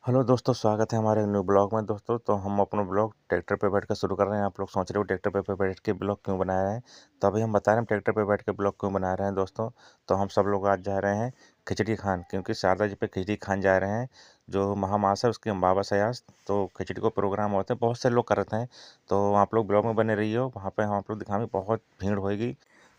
Hello दोस्तों, स्वागत है हमारे न्यू ब्लॉग में। दोस्तों तो हम अपना ब्लॉग ट्रैक्टर पे बैठकर शुरू कर रहे हैं। आप लोग सोच रहे हो ट्रैक्टर पे बैठ के ब्लॉग क्यों बना रहे हैं, तो अभी हम बता रहे हैं हम ट्रैक्टर पे बैठ के ब्लॉग क्यों बना रहे हैं। दोस्तों तो हम सब लोग आज जा रहे हैं खिचड़ी खान, क्योंकि शारदा जी पे खिचड़ी खान जा रहे हैं। जो महामास है उसके अम्बाबा सयास, तो खिचड़ी को प्रोग्राम होते हैं, बहुत से लोग करते हैं। तो आप लोग ब्लॉग में बने रहिए, वहाँ पे हम आप लोग दिखाएंगे, बहुत भीड़ होएगी।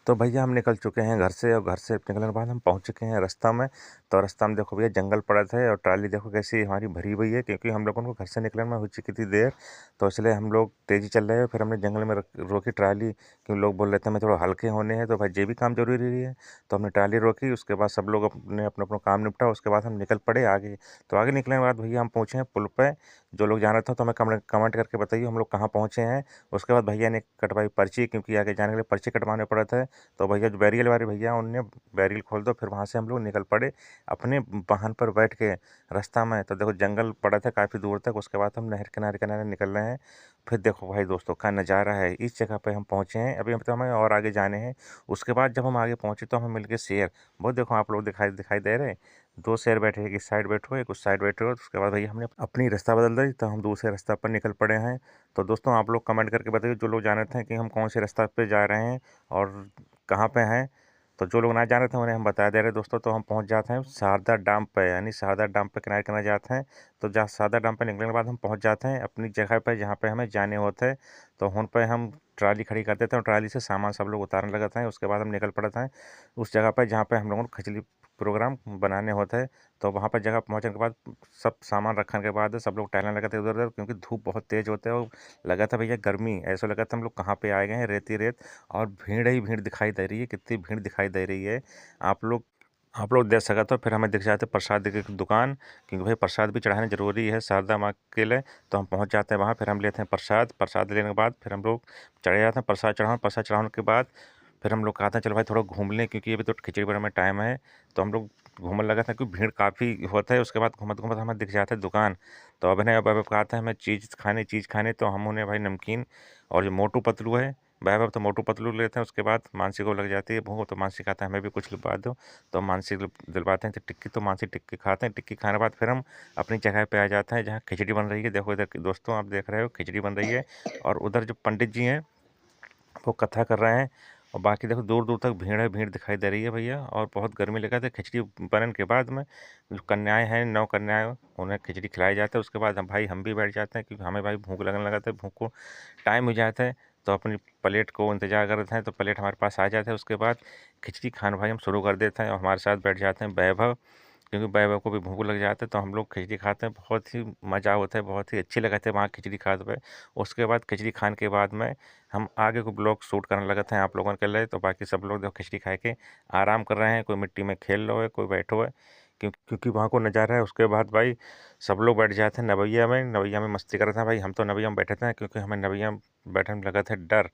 तो भैया हम निकल चुके हैं घर से, और घर से निकलने के बाद हम पहुंच चुके हैं रास्ता में। तो रास्ता में देखो भैया जंगल पड़ा है, और ट्राली देखो कैसी हमारी भरी हुई है, क्योंकि हम लोगों को घर से निकलने में हो चुकी थी देर। तो इसलिए हम लोग तेज़ी चल रहे हैं। फिर हमने जंगल में रोकी ट्राली, क्योंकि लोग बोल रहे थे हमें थोड़ा हल्के होने हैं, तो भाई ये भी काम जरूरी है। तो हमने ट्राली रोकी, उसके बाद सब लोग अपने अपना अपना काम निपटा, उसके बाद हम निकल पड़े आगे। तो आगे निकलने के बाद भैया हम पहुँचे हैं पुल पे। जो लोग जाना था तो हमें कमेंट करके बताइए हम लोग कहाँ पहुँचे हैं। उसके बाद भैया ने कटवाई पर्ची, क्योंकि आगे जाने के लिए पर्ची कटवाने पड़ा था। तो भैया जो बैरियल वाले भैया उनने बैरियल खोल दो, फिर वहाँ से हम लोग निकल पड़े अपने वाहन पर बैठ के रास्ता में। तो देखो जंगल पड़ा था काफ़ी दूर तक, उसके बाद हम नहर किनारे किनारे निकल रहे हैं। फिर देखो भाई दोस्तों क्या नज़ारा है, इस जगह पे हम पहुँचे हैं। अभी तो हमें और आगे जाने हैं। उसके बाद जब हम आगे पहुँचे तो हमें मिल गए शेर। बहुत देखो आप लोग दिखाई दिखाई दे रहे हैं, दो शेर बैठे, एक इस साइड बैठो एक उस साइड बैठे हो। तो उसके बाद भैया हमने अपनी रास्ता बदल दी, तो हम दूसरे रास्ता पर निकल पड़े हैं। तो दोस्तों आप लोग कमेंट करके बताइए जो लोग जान रहे थे कि हम कौन से रास्ता पे जा रहे हैं और कहाँ पे हैं। तो जो लोग ना जान रहे थे उन्हें हम बता दे रहे दोस्तों। तो हम पहुंच जाते हैं शारदा डैम पे, यानी शारदा डैम पे किनारे किनारे जाते हैं। तो जहाँ शारदा डैम पे निकलने के बाद हम पहुंच जाते हैं अपनी जगह पे जहाँ पे हमें जाने होते हैं। तो उन पे हम ट्राली खड़ी कर देते हैं, और ट्राली से सामान सब लोग उतारने लगते हैं। उसके बाद हम निकल पड़ते हैं उस जगह पर जहाँ पे हम लोगों को खिचड़ी प्रोग्राम बनाने होता है। तो वहाँ पर जगह पहुँचने के बाद सब सामान रखने के बाद सब लोग टहलने लगे थे उधर उधर, क्योंकि धूप बहुत तेज़ होता है और लगा था भैया गर्मी, ऐसा लगा था हम लोग कहाँ पे आए गए हैं, रेत ही रेत। और भीड़ ही भीड़ दिखाई दे रही है, कितनी भीड़ दिखाई दे रही है। आप लोग आप लोग देख सकते हो। फिर हमें दिख जाते प्रसाद की दुकान, क्योंकि भाई प्रसाद भी चढ़ाना जरूरी है शारदा माँ के लिए। तो हम पहुँच जाते हैं वहाँ, फिर हम लेते हैं प्रसाद। प्रसाद लेने के बाद फिर हम लोग चढ़े जाते हैं प्रसाद चढ़ाने के बाद फिर हम लोग कहते हैं चलो भाई थोड़ा घूम लें, क्योंकि अभी तो खिचड़ी बनाने में टाइम है। तो हम लोग घूमने लगा था, क्योंकि भीड़ काफ़ी होता है। उसके बाद घूमत घूमत हमें दिख जाता है दुकान। तो अब कहते हैं हमें चीज़ खाने, तो हम उन्हें भाई नमकीन और जो मोटू पतलू है, वह तो मोटू पतलू लेते हैं। उसके बाद मानसी को लग जाती है भूख, तो मानसी कहता है हमें भी कुछ दिलवा दो। तो मानसी दिलवाते हैं तो टिक्की, तो मानसी टिक्की खाते हैं। टिक्की खाने के बाद फिर हम अपनी जगह पे आ जाते हैं जहाँ खिचड़ी बन रही है। देखो इधर दोस्तों आप देख रहे हो खिचड़ी बन रही है, और उधर जो पंडित जी हैं वो कथा कर रहे हैं। और बाकी देखो दूर दूर तक भीड़ है, भीड़ दिखाई दे रही है भैया। और बहुत गर्मी लगा था। खिचड़ी बनने के बाद में जो कन्याएं हैं, 9 कन्याएं, उन्हें खिचड़ी खिलाई जाता है। उसके बाद हम भी बैठ जाते हैं, क्योंकि हमें भाई भूख लगने लगा था, भूख को टाइम हो जाता है। तो अपनी प्लेट को इंतजार कर रहे हैं, तो प्लेट हमारे पास आ जाते हैं। उसके बाद खिचड़ी खाना भाई हम शुरू कर देते हैं, और हमारे साथ बैठ जाते हैं वैभव, क्योंकि वैभव को भी भूख लग जाता है। तो हम लोग खिचड़ी खाते हैं, बहुत ही मज़ा होता है, बहुत ही अच्छी लगती है वहाँ खिचड़ी खाते हुए। उसके बाद खिचड़ी खाने के बाद में हम आगे को ब्लॉग शूट करने लगे थे आप लोगों के लिए। तो बाकी सब लोग देखो खिचड़ी खा के आराम कर रहे हैं, कोई मिट्टी में खेल रहा है, कोई बैठो है, क्योंकि वहाँ को नज़ारा है। उसके बाद भाई सब लोग बैठ जाते हैं नवैया में, नवैया में मस्ती कर रहे थे भाई। हम तो नवैया में बैठे थे, क्योंकि हमें नवैया में बैठने में लगा था डर,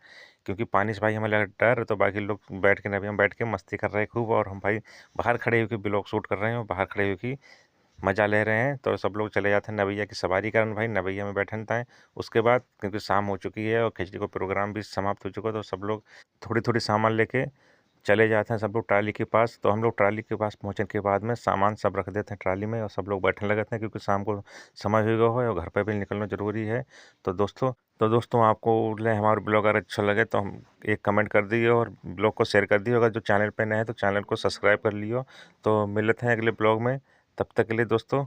क्योंकि पानी से भाई हमें लगा डर। तो बाकी लोग बैठ के नवैया में बैठ के मस्ती कर रहे हैं खूब, और हम भाई बाहर खड़े होकर ब्लॉग शूट कर रहे हैं, और बाहर खड़े होकर मज़ा ले रहे हैं। तो सब लोग चले जाते हैं नवैया की सवारी करने भाई, नवैया में बैठे हैं। उसके बाद क्योंकि शाम हो चुकी है और खिचड़ी का प्रोग्राम भी समाप्त हो चुका है, तो सब लोग थोड़ी थोड़ी सामान लेके चले जाते हैं सब लोग ट्राली के पास। तो हम लोग ट्राली के पास पहुंचने के बाद में सामान सब रख देते हैं ट्राली में, और सब लोग बैठने लगे थे, क्योंकि शाम को समय हो गया है और घर पे भी निकलना ज़रूरी है। तो दोस्तों आपको हमारा ब्लॉग अगर अच्छा लगे तो हम एक कमेंट कर दिए, और ब्लॉग को शेयर कर दिए। अगर जो चैनल पे नए हैं तो चैनल को सब्सक्राइब कर लियो। तो मिलते हैं अगले ब्लॉग में, तब तक के लिए दोस्तों